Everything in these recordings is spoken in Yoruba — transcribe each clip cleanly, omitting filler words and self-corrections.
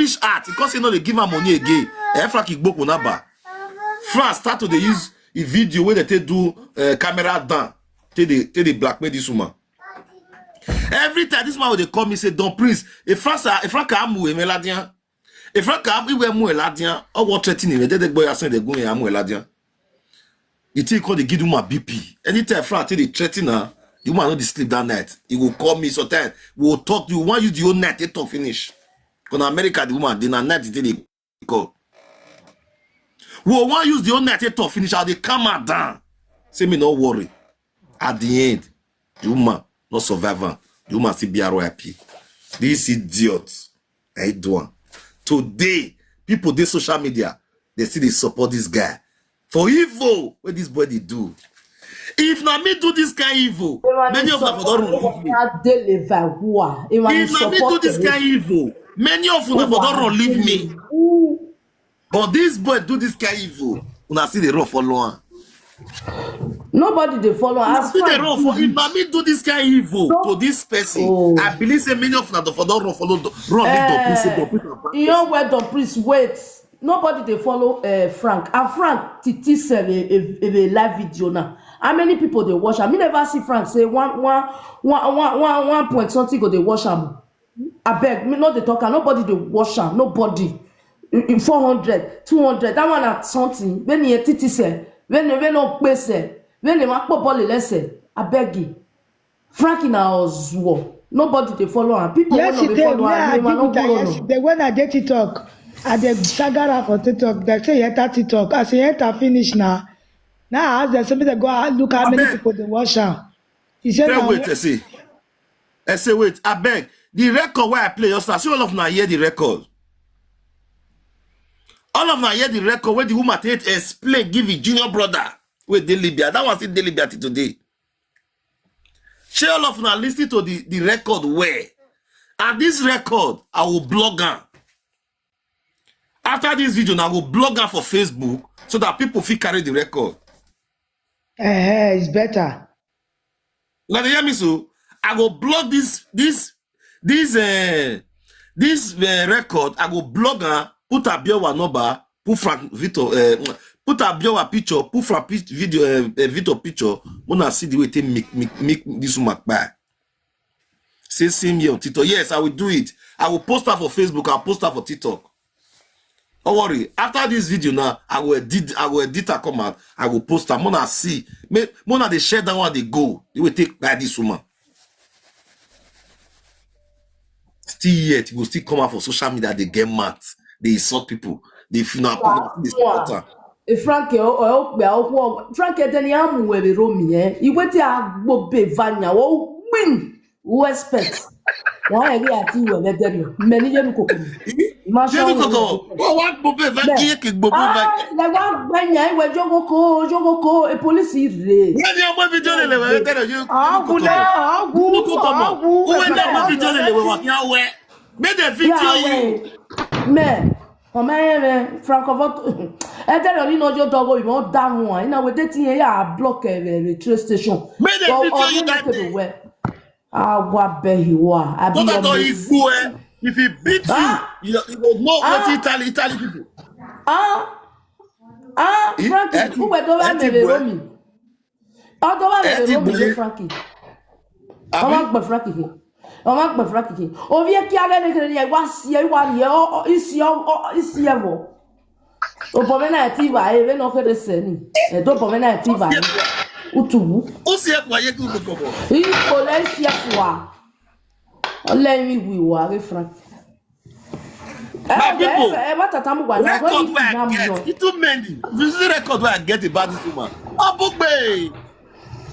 Polish art because you know they give her money again. Frank Igbo Kunaba. France start to use a video where they do camera down. They blackmail this woman. Every time this man would they call me say, Don Prince, if Frank Amu Meladian, if Frank Amu Meladian, or what threatening, they boy are saying they go in Amu Meladian. You think call they give you my BP. Anytime Frank they threaten her, you might not sleep that night. He will call me sometimes. We will talk to you. Want use the whole night they talk finish. Because in America, the woman, the night they call. We will want use the whole night they talk finish. How they come out down. Say me no worry. At the end, the woman not survivor. The woman still be happy. This idiot. I do one. Today, people they social media, they still they support this guy. For evil, what this boy they do. If na me do this kind of evil, many of them don't leave me. If na me do this kind of evil, many of them don't leave me. But this boy do this kind of evil, una see the rough follow. Nobody they follow. As see the rough for if na me do this kind of evil to this person, I believe say many of them don't follow. You know where the priest wait. Nobody they follow Frank. And Frank Titi said a live video now. How many people they watch? I mean, never see Frank say one point something go they watch him. I beg me not the talker. Nobody they watch him. Nobody. In 400, 200. That one at something. When he Titi say, when no pay say, when they make ball less say, I beg you. Frank in our war. Nobody they follow him. People yes, want to follow him. Yes, they when I get TikTok, I dey sagara for TikTok. They say enter TikTok. I say enter finish now. Now I ask them somebody to go look how many people they watch her. He said, wait, I say, wait, I beg. The record where I play, you see all of now hear the record. All of now hear the record where the woman explain, give his junior brother with the Libya. That was in the Libya today. She all of now listen to the record where. And this record, I will blog her. After this video, I will blog her for Facebook so that people feel carry the record. It's better. Now you hear me so? I go blog this record. I go blog her, put a bio number, put Frank Vito, put a bio picture, put Frank video Vito picture. Wanna see the way they make this woman buy. Say same here on TikTok. Yes, I will do it. I will post her for Facebook. I'll post her for TikTok. Don't worry. After this video now, I will edit her come out. I will post her. Mona see. Mona they share that one they go. They will take by this woman. Still yet, he will still come out for social media. They get mad. They insult people. They feel not this water. Frank Frank Deniamu we romi he wait a go be vanya wo win respect. Why are ati we let them many you koko. Jenu koko. What bobe vanya ke bobe vanya. La wa vanya we jogoko e police re. When you mo video le we tell you. Agu. When you mo video le we wa yan we. Make the video you. Me Francovote, I tell you, no, your dog will not down one. Now, with that, yeah, block a train station. Make the video you that ah, what be you are. I be if he beats you, you will know what Italy people. Frankie, who were doing me? Oh, Frankie. I want my Frankie here. On va frapper. On vient qui a gagné voici ici wo. O pomena ativa e ve no que deseni. E do pomena ativa. Utu. O se croyait que vous comment. Il faut laisser fois. On l'a eu oui wa avec Frank. Record where I get. It's too many. This is the record where I get about this woman. Oh, bookbay.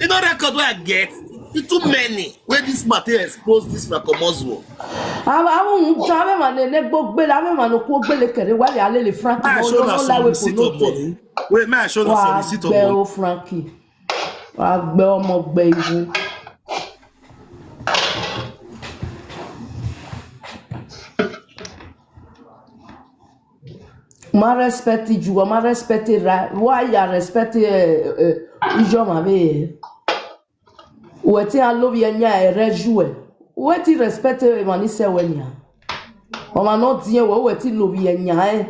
You know record where I get. It's too many. Where this matter expose this Francomozo. I won't travel my neck book, but I'm a no poor belly. Why are they Frank? I show us some receipt of money. Wait, man, I show us some receipt of money. Frankie. I bell my baby. Ma respecte you, ma respecte why ya respecte ijo ma be. Ou ti a love nya e rejouer. Ou ti respecte mani se wenya. On va not dire ouais ti lo bi enya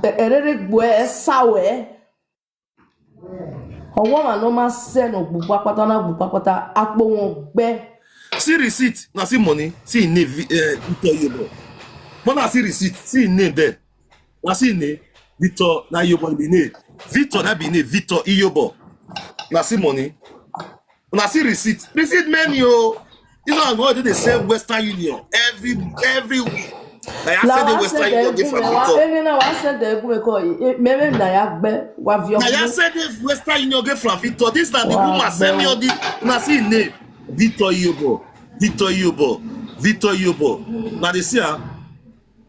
erere gbo sawe owo ma no ma se no gbugba pata na gbugba pata apo won gbe. See receipt, na see money, see name Victor Yobo. When I see receipt, see name there. Na see name Victor na Yobo be name. Victor na be name Victor Yobo. Na see money. Na see receipt. Receipt menu. This one go to the same Western Union every week. Like I said the Western Union give from Victor. Na wa said the go ko me na ya gbe wa vi o. Na ya said the Western Union give from Victor. This na the woman send me all the na see name Victor Yobo. Victor Yobo. Victor Yobo. Now they see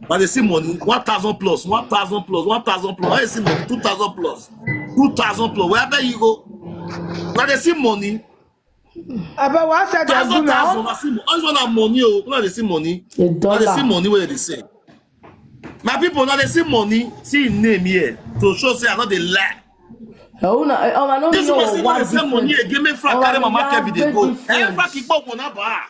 but they see money 1,000 plus, 1,000 plus, 1,000 plus. Why you see money 2,000 plus, 2,000 plus? Wherever you go, now they see money. About what said that? 1,000. I see money. Oh, now they see money. Now they see money where they say. My people now they see money. See name here to show say I'm not the lie. This was the same money. Give me frank carry my market video go. Frank keep up on aba.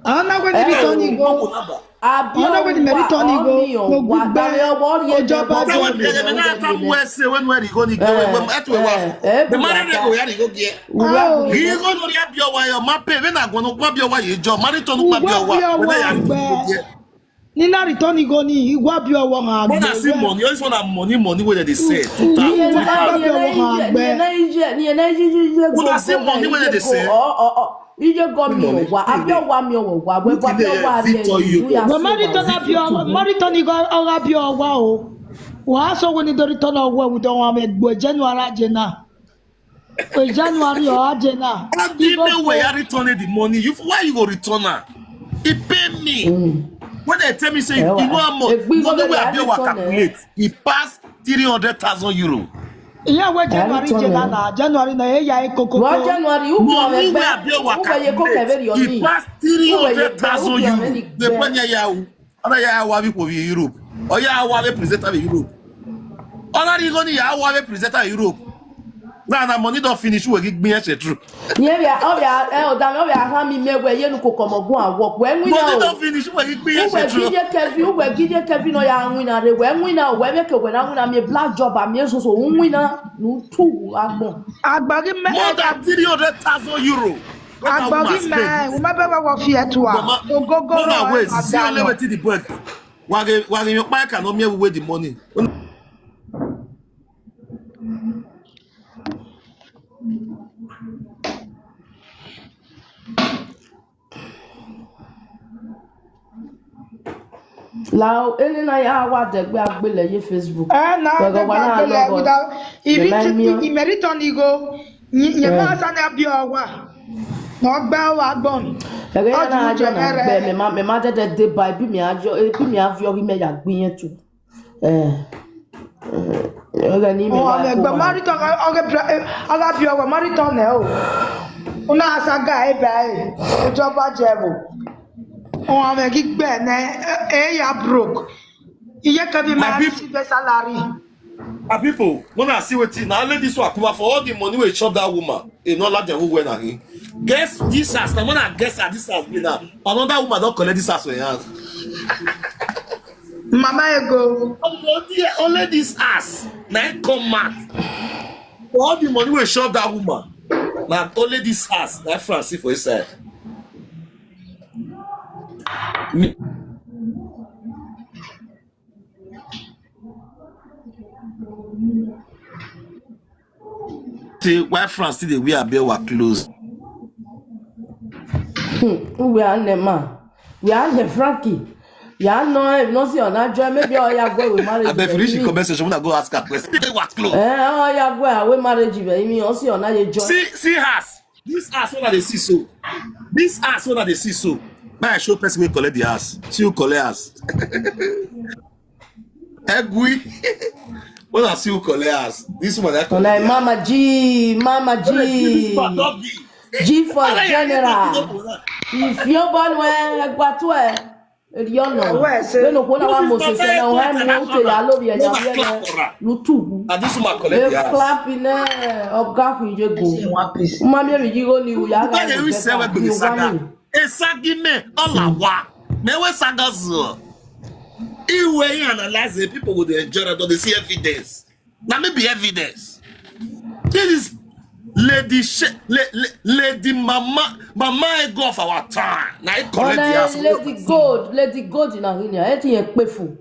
I'm not going to be Tony go. I'm not going to be Tony go. Good bad. Job bad. When where you go? The money go here. You go get. He go to the your way. Your map. When I go no map your way. Job money to no map your way. Nina return go ni igwa bi owo ma agbe. When I see money, you always want money where they say 2,000. When I see money where they say. Ije go mi wa abio wa mi owo wa we abio wa re. Mariton abio Mariton go oga bi owa o. Wa so we ni do return owo we don wa me gbo January jena. January o jena. Even where you return the money, why you go return her? He pay me. When they tell me say you know how much money we abio wa calculate, he pass 300,000 euro. Yeah, what January na ya ikoko. What January you go we abio wa calculate. He pass 300,000 euro. The panya ya u. Ona ya wa bi ko bi Europe. O ya wa be presenter be Europe. Ona ri go ni ya wa be presenter Europe. Na money don't finish we give me a true. Yeah, o da me ha mi mewe ye nu kokomogun awo. When we money don't finish we give me a true. We gije Kevin no ya win na re we win na we make we na win na me black job am ye so win na no two agbon. Agbagi me more than 300,000 euro. Agbagi me we ma be wa fi eto a. Ogogo no wait, see only wait the break. Wage your bank can no me we the money. Lao eni na ya wa degbe agbele ye Facebook. Na de without if Meriton go ye ma sa na bi owa. No gba wa gbon. Ege na ajo na be me ma de by bi mi ajo bi mi avio ri me ya gbin yen tu. Ege ni me wa. Gba Meriton oga bi owa Meriton na o. Una asaga e bai. Ojoba jebo. On a gig ben ya broke. You can be my salary. People, when I see what now let this one come for all the money we chop that woman. You know like the who went again. Guess this house. Now when I guess at this house been now. Another woman don't collect this house for your house. Mama go. Only this house. Now come mad. For all the money we chop that woman. Now only this house. Now Francis for his side. See why France still we are bear were closed. We are the man. We are the Frankie. You no see on that job. Maybe all ya go with marriage. I bet finish the conversation when I go ask her question. They were closed. All ya go with marriage. You mean you see on that job? See us. This ass one they see so. This ass one they see so. My show person will collect the ass. She will collect ass. Egui. When I see you collect ass, this one I collect. Like Mama G. G for general. If you're born where, what way? You know. When you want to Moses and I'm going to love you. You too. And this one collect the ass. Clapping of Gaffy. You go. Mammy, you go. You are going to Esagime olawa. Me we sagas. If we analyze it, people would enjoy it. They see evidence. Now maybe evidence. This is lady mama ego of our time. Now it collect the ass. Lady gold in Ahinia. Anything pefu.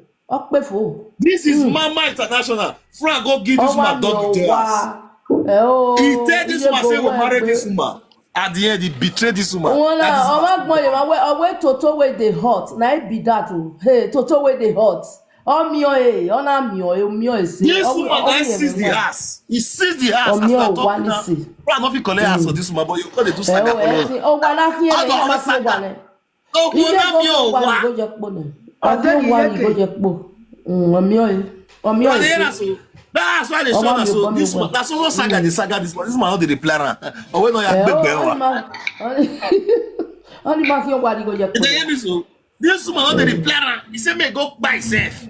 This is Mama International. Frank go give this man dog details. He tell this woman say we marry this woman. At the end, he betrayed this woman. Wait Toto where they hot. Now it be that. Hey, Toto where they hot. Oh mio is. This woman then sees the ass. He sees the ass after talking now. Frank not fit collect ass for this woman, but you call it do saga for us. Oh, wala here. Oh, that's why they show us so this one. That's also saga this one. This man not the reply. Oh, we know you big only mark your body go just. This woman not the reply. He said me go by himself.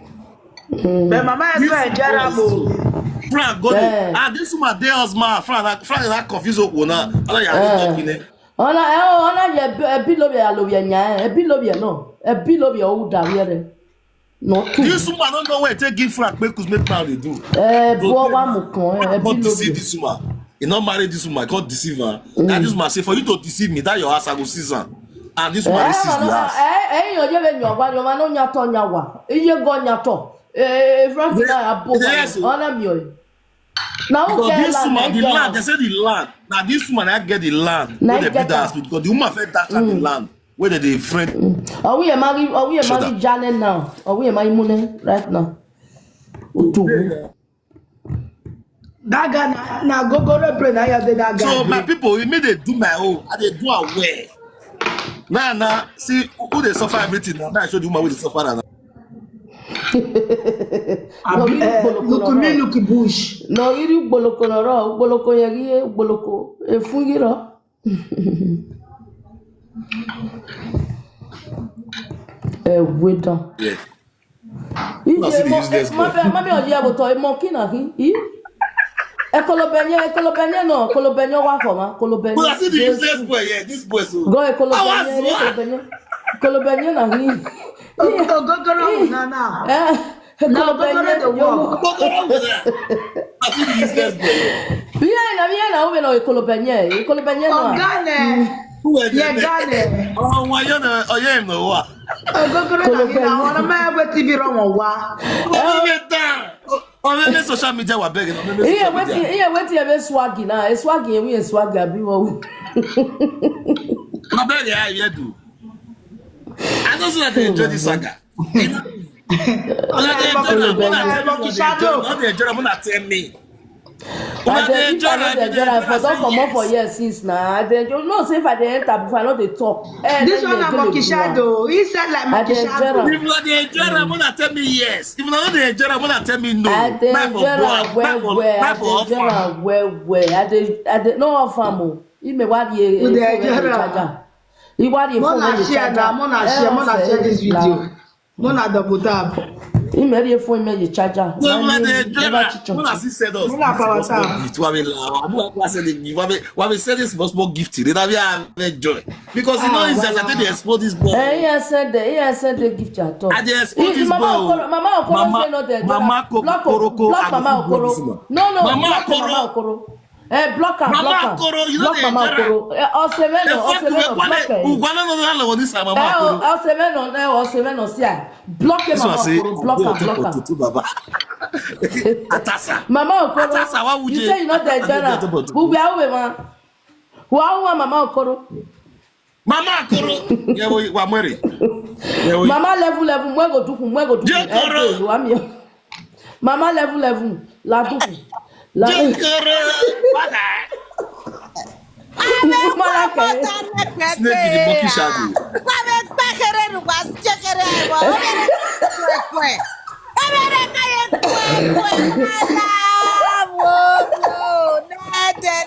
But mama is very terrible. Frank go there. Ah, this woman there was man. Frank that confused now. Allah ya talking there. Ona ye bilobia nya. Bilobia no. Bilobia o da here. No. This woman don't know where to give Frank make proud they do. Don't deceive this woman. He not married this woman. Can't deceive her. And this woman say for you to deceive me, that your ass I go season. And this woman sees the ass. You je be nyoba yo ma no nyato nyawa. Iye go nyato. Frank na abo. Ona mi o. Now this woman the land, they say the land. Now this woman I get the land. Where they build the house because the woman fed that the land. Where they friend? Are we married Janet now? Are we married Mune right now? That guy na go pray na ya that guy. So my people, we made they do my own. And they do aware. Now, see who they suffer everything. Now I show the woman where they suffer now. Look bush. No, you boloko no boloko yagi boloko efungira. Waiter. Yeah. Mami oji aboto e mo kina ki. Ekolobenye no, kolobenye wa for ma, kolobenye. But I see the useless boy here, this boy so. Go ekolobenye na hi. Go na. Kolobenye the walk. I see the useless boy. Ogane. Yeah, Gane. Oh, why you know? Oh, yeah, no what? On the social media, we're begging. Wait, you swaggy now. Swaggy, we swaggy. I'm begging, I do. I don't know that they enjoy this saga. I'm not tell me. I don't come up for years since now. I don't know if I enter before I know they talk. This one about Kishado. He said like Makishado. If not the enjoyer, I'm gonna tell me yes. If not the enjoyer, I'm gonna tell me no. I did no offer. You may want you charger. You want your phone charger. Mona share this video. Mona double tap. You made your phone me charger. Mona said us. Why we say this must be gifted? They have enjoy because you know it's that they expose this boy. He said the gift at all. And they expose this boy. Mama Okoro. No. Mama Okoro. Block her. Mama Okoro, you know Mama Okoro. Oseveno, block him. Mama Okoro. You say you not the general. Who be our man? Who are Mama Okoro? Mama Okoro. Yeah, we married. Mama level. Mwego duku. Mama level. La duku. Snake in the monkey shadow.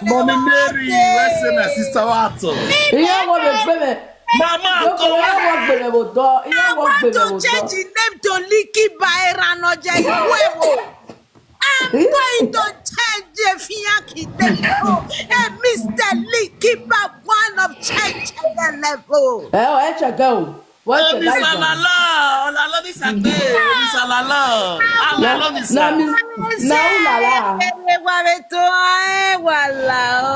Mommy Mary, where's my sister Watson? Mama, I want to change the name to Liki Bairano Jaiwewo. I'm going to change the Fiaki Demo and Mr. Lee, keep up one of change the level. Oh, I go. What's the Omi that one? salala, olalo ni sagbe, omi salala. Alalo ni Na sa. na ulala.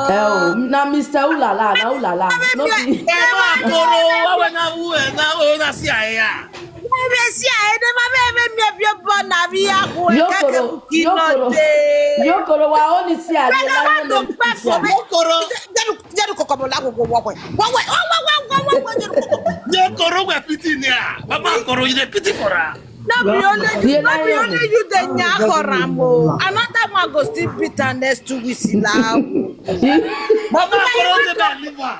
Oh, na Mr. Ulala, na ulala. No be. Mama koro, wawe na uwe na o na si aya. Yokoro, wa only see a Koro, no koro we pity nia. Mama koro you dey pity for her. No be only you the nyakoramo. Another one go still bitter next to Wisila. Mama koro dey bad liver.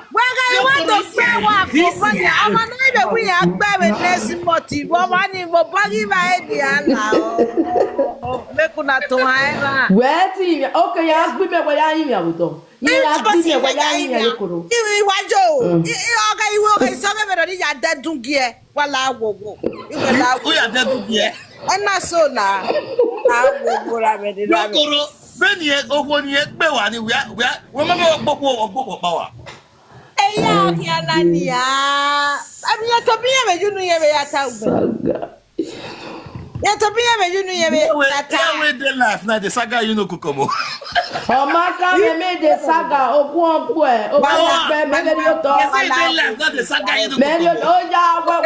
You want to pay one for money? I'm not even we are paying next motive. Money for bagi my idea now. Make una to hire. Where ti okay ya ask me where ya yin ya buto. Ye ask me where ya yin ya Yokoro. Iwi wajo. Okay, you okay? So me ready ya dead dungie. Wala wo. Who ya dey do here? Ona so na. Wo ra me de. Koro, ben ye ogwo ni egbe wa ni we mama ogbopo power. Eya kiana niya. Abi ya to biye me junu ye be ya ta ugbe. Saga. Ya to biye me junu ye be ya ta. We dey life na the saga you know kukomo. Omaka me de saga oku e. O ba pe me de yo to. Yes, dey life na the saga you know Me yo kukomo. o ya wa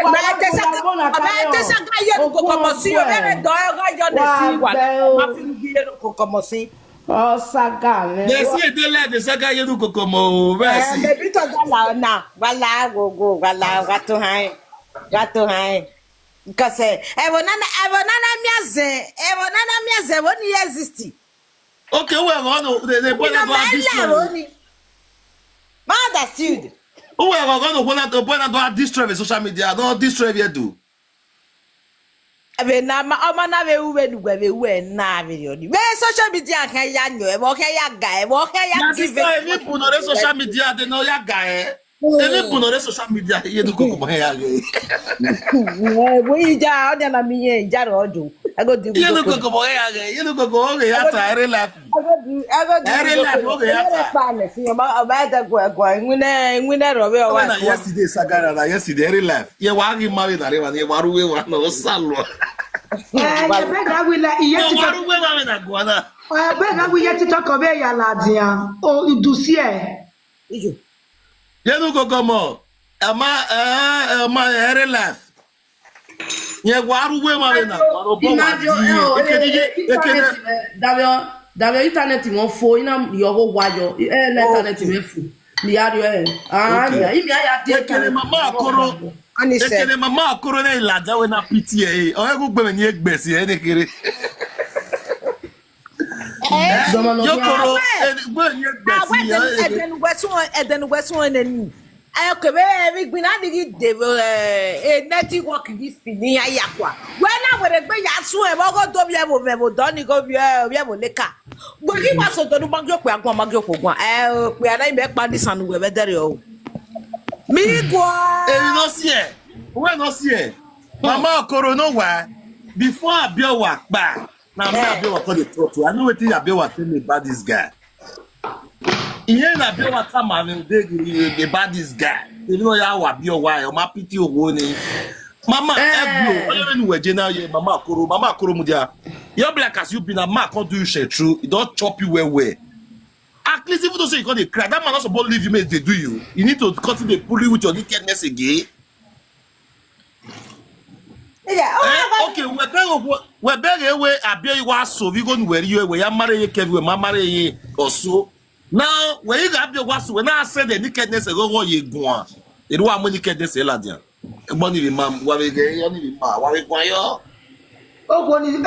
Te saga ye kokomo si o be do ga jo de si wa. Ma fi ngi ye kokomo si. O saga me. Yes, dey life the saga you know kukomo. Versi. Baby to gala na. Wala go wala gato hai. Because ebonana miaze woni exist. Okay, we are going to the point about this. Ma understood. Who are going to point about this social media? No this you do. Ebe na ma o ma na be uwe dugwa be uwe na video ni. Be social media kan ya nyo e bo kan ya ga e bo kan ya give. Any put on social media they know ya guy. Any put on social media you do kukomo ya guy. We ja o na mi ye ja ro ojo. I go do. You do kukomo ya guy. You do kukomo ya ta relax. I go do. Yesterday Sagara na yesterday every life. Ye wa gi marry na rewa ye waru we wa no salo. Bega we la iye ti Waru we wa na gwana. bega we yet talk of ya ladia. O idusi e. Ijo. Ye do kukomo. Ama every life. Ye waru we ma na waru bo wa. Davio internet won fo ina yogo wayo internet me fu ni ario anya imi aya tie kele mama akoro ani se kele mama akoro na ilaja we na pta o egu gbe ni egbesi e ni kere Yokoro gbe ni egbesi edenugwesun eneni ayokebe everything na digi de network this ni ayakwa we na were gbe ya sun e bogo to bi e bo do ni go bi e bo leka gbo ki wa so to du magjo pe agbon magjo po gwan pe ara ibe pa ni sanu we be dere o mi go no see e we no see e mama akoro no wa before abiowa pa na me abiowa call the talk to I know wetin abiowa tell me about this guy. Iye na bi wa ta ma me dey about this guy. You know ya wa bi o wa o ma pity owo ni. Mama egbo, only when we na ye mama akoro mu dia. You black as you been a man can't do you share true. It don't chop you well. At least even though say you can't cry, that man not supposed to leave you make they do you. You need to continue to pull you with your nakedness again. yeah Okay, we beg away abia you was so we go where you we marry you Kevin we marry you or so. Now, when you got your was when I said the nakedness go you go. It do am nakedness e la dia. E mo ni mam wa we ge yo ni ma wa we gwan yo. O ni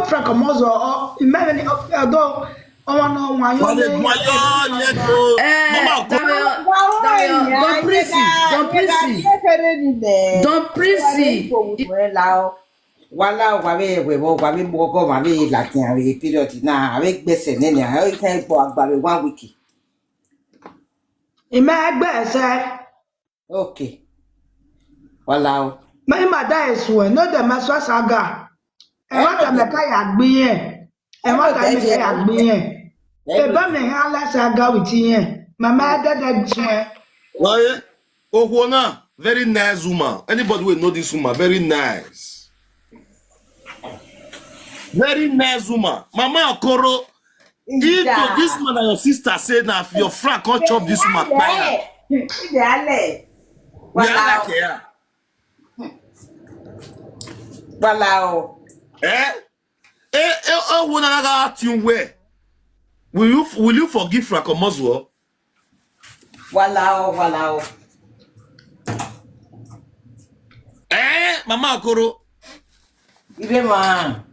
Frank Mozo o imagine do o no wa yo. Wa we gwan yo ye go. Mama Don't prissy. Wala wawe wawe bogo wawe latin awe period na awe gbese nene awe kan po agbawe 1 week. Ime egbe ese. Okay. Wala o. Ma ima da esu e no de maso saga. E wa ta me ka ya gbin yen. E wa ta me ka ya gbin yen. E ba me ha la saga with yen. Mama da chen. Oye, ogwo na. Very nice woman. Anybody will know this woman. Very nice. Very nice woman. Mama Okoro, if to this man and your sister say now if your friend can't chop this woman, buy her. We are like here. Walao. When I got you where? Will you forgive Frank Omozwo? Walao. Mama Okoro. Ibe man.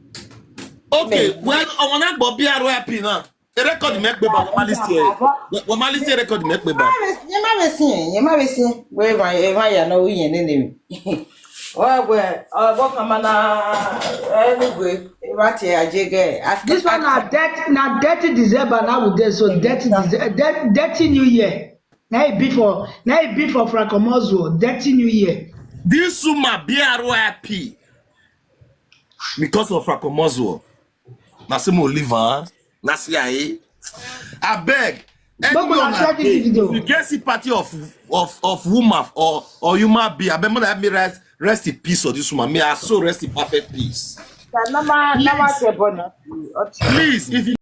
Okay, well, I want to go be happy now. The record make me ba Malice record make me ba. Yema besin. We ma ya no yin nene. What kamana anyway, what ajege. This one na dirty December now with this, so dirty New Year. Now it be for Frank Omozwo, dirty New Year. This woman be happy because of Frank Omozwo. Na se mo live hein. Na see I beg. If you get sympathy of woman or human being, I beg me rest in peace of this woman. May I so rest in perfect peace. Please, if you